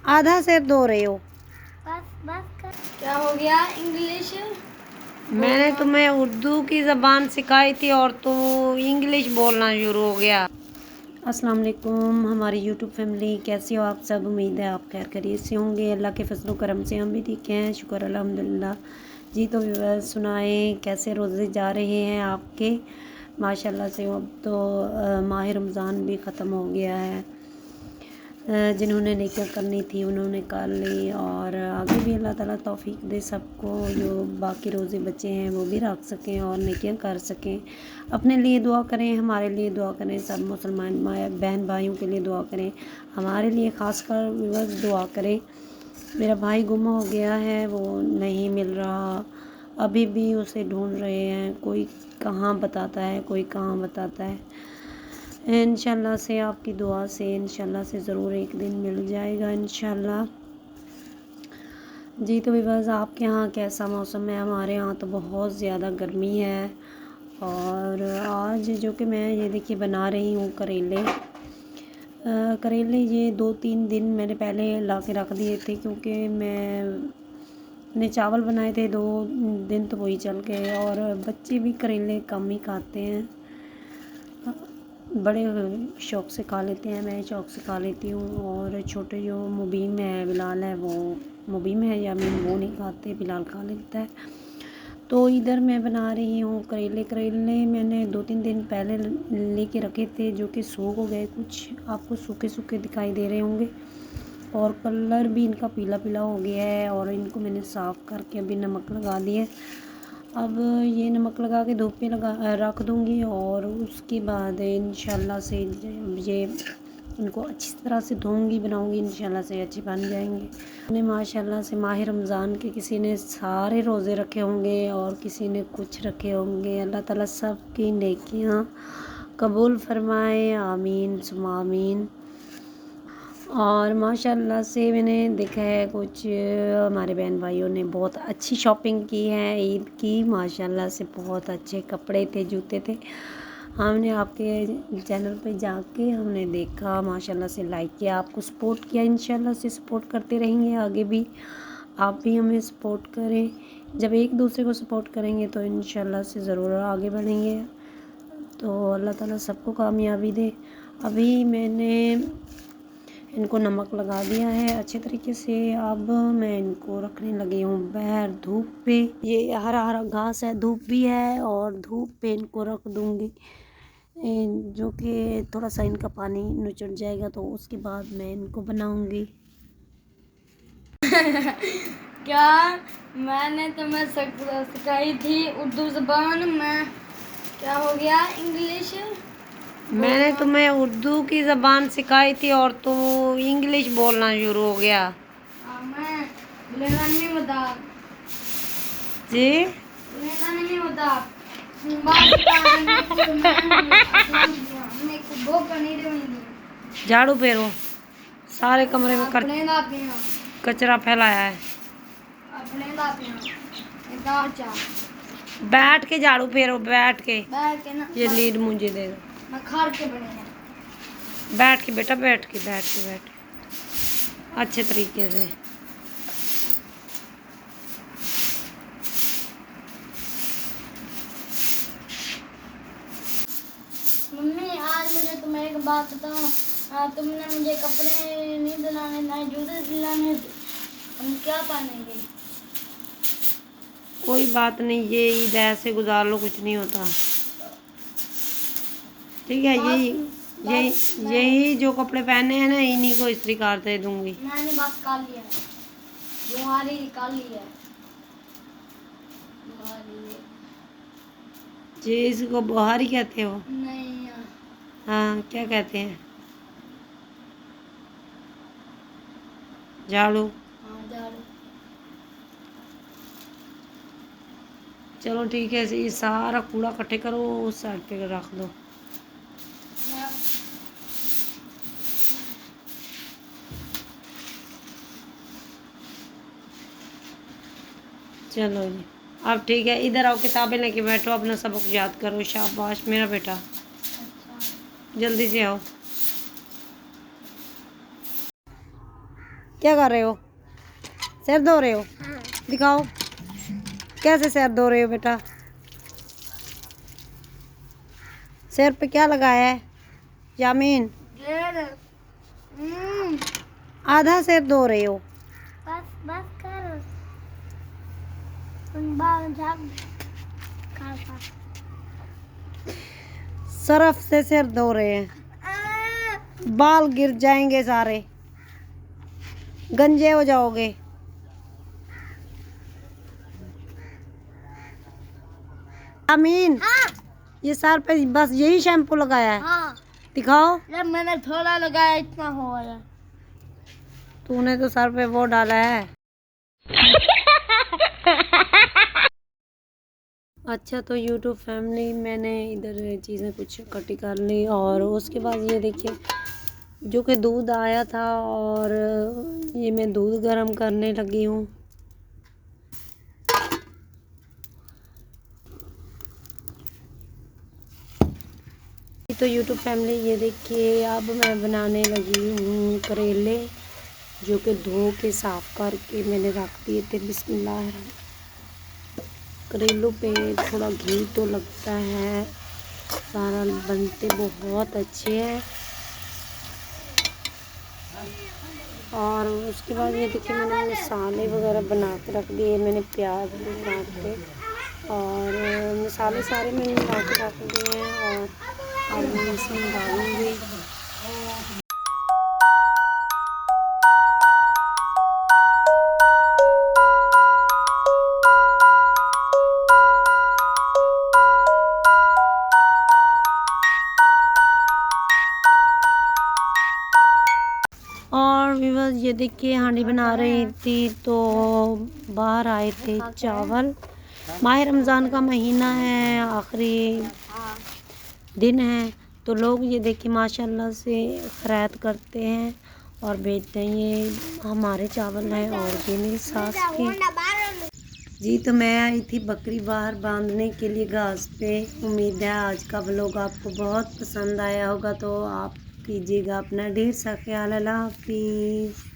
आधा सिर धो रहे हो? बस कर। क्या हो गया? इंग्लिश मैंने तुम्हें उर्दू की ज़बान सिखाई थी और तू इंग्लिश बोलना शुरू हो गया। अस्सलाम वालेकुम हमारी यूट्यूब फैमिली, कैसी हो आप सब? उम्मीद है आप खैर खैरियत से होंगे। अल्लाह के फजल करम से हम भी ठीक हैं, शुक्र अल्हम्दुलिल्लाह जी। तो सुनाएं कैसे रोज़े जा रहे हैं आपके? माशाल्लाह से अब तो माह रमज़ान भी ख़त्म हो गया है। जिन्होंने नेकियां करनी थी उन्होंने कर ली, और आगे भी अल्लाह ताला तौफीक दे सबको, जो बाकी रोज़े बचे हैं वो भी रख सकें और नेकियां कर सकें। अपने लिए दुआ करें, हमारे लिए दुआ करें, सब मुसलमान बहन भाइयों के लिए दुआ करें, हमारे लिए ख़ासकर बस दुआ करें। मेरा भाई गुम हो गया है, वो नहीं मिल रहा, अभी भी उसे ढूंढ रहे हैं। कोई कहाँ बताता है, कोई कहाँ बताता है। इंशाल्लाह से आपकी दुआ से इंशाल्लाह से ज़रूर एक दिन मिल जाएगा इंशाल्लाह जी। तो बस आपके यहाँ कैसा मौसम है? हमारे यहाँ तो बहुत ज़्यादा गर्मी है। और आज जो कि मैं ये देखिए बना रही हूँ करेले। करेले ये 2-3 दिन मैंने पहले ला के रख दिए थे, क्योंकि मैंने चावल बनाए थे 2 दिन तो वही चल गए, और बच्चे भी करेले कम ही खाते हैं, बड़े शौक़ से खा लेते हैं, मैं शौक़ से खा लेती हूँ। और छोटे जो मुबीम है, बिलाल है, वो मुबीम है या मैं वो नहीं खाते, बिलाल खा लेता है। तो इधर मैं बना रही हूँ करेले मैंने 2-3 दिन पहले लेके रखे थे, जो कि सूख हो गए, कुछ आपको सूखे सूखे दिखाई दे रहे होंगे, और कलर भी इनका पीला पीला हो गया है। और इनको मैंने साफ़ करके अभी नमक लगा दिया। अब ये नमक लगा के धूप पे रख दूँगी, और उसके बाद इंशाल्लाह से ये इनको अच्छी तरह से धोऊँगी, बनाऊँगी, इंशाल्लाह से अच्छे बन जाएंगे। मैंने माशाल्लाह से माह रमज़ान के किसी ने सारे रोज़े रखे होंगे और किसी ने कुछ रखे होंगे। अल्लाह ताला सब की नेकियां कबूल फरमाए, आमीन सुम्मा आमीन। और माशाल्लाह से मैंने देखा है कुछ हमारे बहन भाइयों ने बहुत अच्छी शॉपिंग की है ईद की, माशाल्लाह से बहुत अच्छे कपड़े थे, जूते थे। हमने आपके चैनल पे जाके हमने देखा, माशाल्लाह से लाइक किया, आपको सपोर्ट किया, इंशाल्लाह से सपोर्ट करते रहेंगे आगे भी। आप भी हमें सपोर्ट करें, जब एक दूसरे को सपोर्ट करेंगे तो इंशाल्लाह से ज़रूर आगे बढ़ेंगे। तो अल्लाह ताला सबको कामयाबी दे। अभी मैंने इनको नमक लगा दिया है अच्छे तरीके से। अब मैं इनको रखने लगी हूँ बाहर धूप पे। ये हरा हरा घास है, धूप भी है, और धूप पे इनको रख दूँगी, जो कि थोड़ा सा इनका पानी नुचड़ जाएगा, तो उसके बाद मैं इनको बनाऊँगी। क्या मैंने तुम्हें सिखाई थी उर्दू ज़बान में? क्या हो गया? इंग्लिश मैंने तुम्हें उर्दू की ज़बान सिखाई थी और तू इंग्लिश बोलना शुरू हो गया। मैं बोलेगा नहीं होता जी बोलेगा नहीं होता। मैं को भूख नहीं रहूंगी। झाड़ू फेरो, सारे कमरे में अपने कचरा फैलाया है। अपने बैठ के झाड़ू फेरो, बैठ के ना ये लीड मुझे दे दो। मैं खार के बने हैं। बैठ के बेटा, बैठ के अच्छे तरीके से। मम्मी आज मुझे तुम्हें एक बात बताओ, तुमने मुझे कपड़े नहीं दिलाने, ना जूते दिलाने, हम क्या पहनेंगे? कोई बात नहीं, ये ईद ऐसे गुजार लो, कुछ नहीं होता, ठीक है। यही जो कपड़े पहने हैं ना, इन्हीं को इस्त्री करते दूंगी। मैंने बस काल लिया है, बुहारी निकाल ली है। जी, इसको बुहारी कहते हो? नहीं यार। हाँ, क्या कहते हैं? झाड़ू। हाँ झाड़ू। चलो ठीक है, ये सारा कूड़ा इकट्ठे करो, उस साइड पे रख दो। चलो जी, अब ठीक है, इधर आओ, किताबें लेके बैठो, अपना सबक याद करो। शाबाश मेरा बेटा, अच्छा। जल्दी से आओ। क्या कर रहे हो? सिर धो रहे हो? हाँ। दिखाओ कैसे सिर धो रहे हो बेटा। सिर पे क्या लगाया है यामीन? आधा सिर धो रहे हो। बस कर। तुम बाल झाग सरफ से सिर धो रहे हैं, बाल गिर जाएंगे सारे, गंजे हो जाओगे। यामीन हाँ। ये सर पे बस यही शैम्पू लगाया है? हाँ। दिखाओ। जब मैंने थोड़ा लगाया इतना हो गया। तूने तो सर पे वो डाला है। अच्छा तो YouTube फैमिली, मैंने इधर चीज़ें कुछ इकट्ठी कर ली और उसके बाद ये देखिए जो कि दूध आया था और ये मैं दूध गर्म करने लगी हूँ। तो YouTube फैमिली ये देखिए अब मैं बनाने लगी हूँ करेले, जो कि धो के साफ़ करके मैंने रख दिए थे। बिस्मिल्लाह। करेलों पे थोड़ा घी तो लगता है, सारा बनते बहुत अच्छे हैं। और उसके बाद ये देखिए मैंने मसाले वगैरह बना के रख दिए। मैंने प्याज भी काट के और मसाले सारे मैंने बना के रख दिए हैं और अब मैं इसमें डालूँगी। और विवास ये देखिए हांडी बना रही थी तो बाहर आए थे चावल। माह रमज़ान का महीना है, आखिरी दिन है, तो लोग ये देखिए माशाल्लाह से खैरात करते हैं और बेचते हैं। ये हमारे चावल हैं और ये मेरी सास के। जी तो मैं आई थी बकरी बाहर बांधने के लिए घास पे। उम्मीद है आज का व्लॉग आपको बहुत पसंद आया होगा, तो आप कीजिएगा अपना ढेर सा ख्याल। अल्लाह हाफिज़।